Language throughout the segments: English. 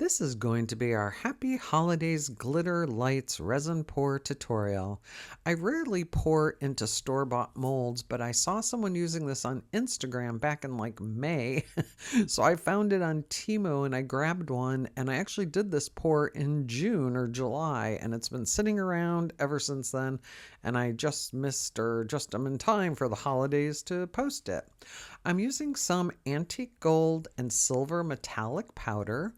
This is going to be our Happy Holidays Glitter Lights Resin Pour tutorial. I rarely pour into store-bought molds, but I saw someone using this on Instagram back in like May. So I found it on TEMU and I grabbed one, and I actually did this pour in June or July, and it's been sitting around ever since then, and I just missed or just am in time for the holidays to post it. I'm using some antique gold and silver metallic powder.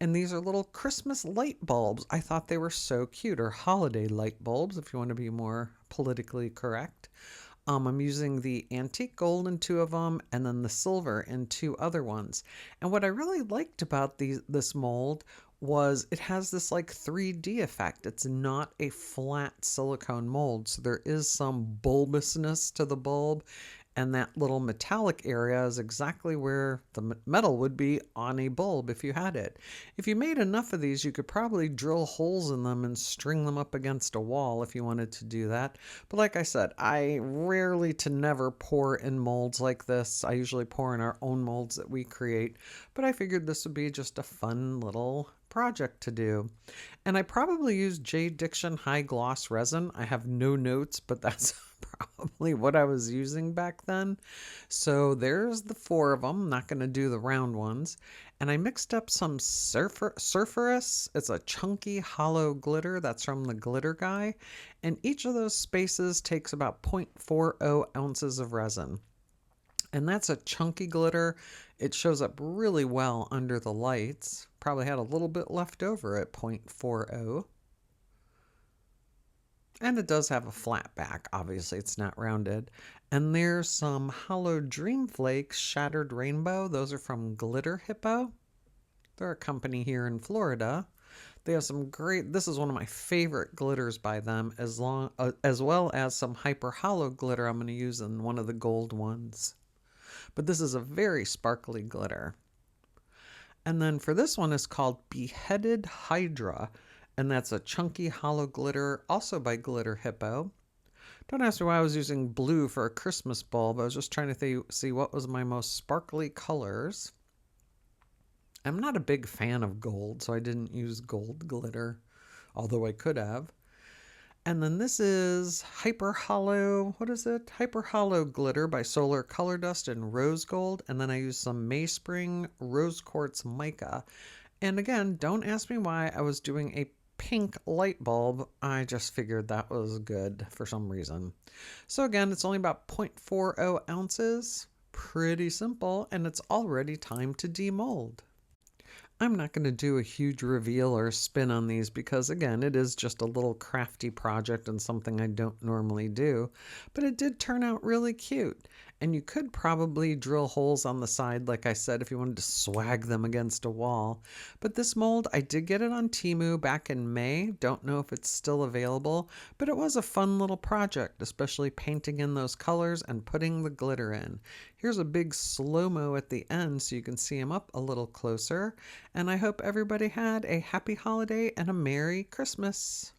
And these are little Christmas light bulbs. I thought they were so cute, or holiday light bulbs, if you want to be more politically correct. I'm using the antique gold in two of them, and then the silver in two other ones. And what I really liked about this mold was it has this like 3D effect. It's not a flat silicone mold, so there is some bulbousness to the bulb, and that little metallic area is exactly where the metal would be on a bulb if you had it. If you made enough of these, you could probably drill holes in them and string them up against a wall if you wanted to do that. But like I said, I rarely to never pour in molds like this. I usually pour in our own molds that we create, but I figured this would be just a fun little project to do. And I probably use JDiction high gloss resin. I have no notes, but that's probably what I was using back then. So there's the four of them. I'm not going to do the round ones. And I mixed up some Cerferus. It's a chunky hollow glitter. That's from the Glitter Guy. And each of those spaces takes about 0.40 ounces of resin. And that's a chunky glitter. It shows up really well under the lights. Probably had a little bit left over at 0.40. And it does have a flat back. Obviously, it's not rounded. And there's some Holo Dream Flakes Shattered Rainbow. Those are from Glitter Hippo. They're a company here in Florida. They have some great, this is one of my favorite glitters by them, as well as some Hyper Holo glitter I'm going to use in one of the gold ones. But this is a very sparkly glitter. And then for this one, it's called Beheaded Hydra. And that's a chunky hollow glitter, also by Glitter Hippo. Don't ask me why I was using blue for a Christmas bulb. I was just trying to see what was my most sparkly colors. I'm not a big fan of gold, so I didn't use gold glitter, although I could have. And then this is Hyper Holo, what is it? Hyper Holo Glitter by Solar Color Dust and Rose Gold. And then I used some Meyspring Rose Quartz Mica. And again, don't ask me why I was doing a pink light bulb. I just figured that was good for some reason. So again, it's only about 0.40 ounces. Pretty simple, and it's already time to demold. I'm not going to do a huge reveal or spin on these because, again, it is just a little crafty project and something I don't normally do, but it did turn out really cute. And you could probably drill holes on the side, like I said, if you wanted to swag them against a wall. But this mold, I did get it on TEMU back in May. Don't know if it's still available, but it was a fun little project, especially painting in those colors and putting the glitter in. Here's a big slow-mo at the end so you can see them up a little closer. And I hope everybody had a happy holiday and a Merry Christmas.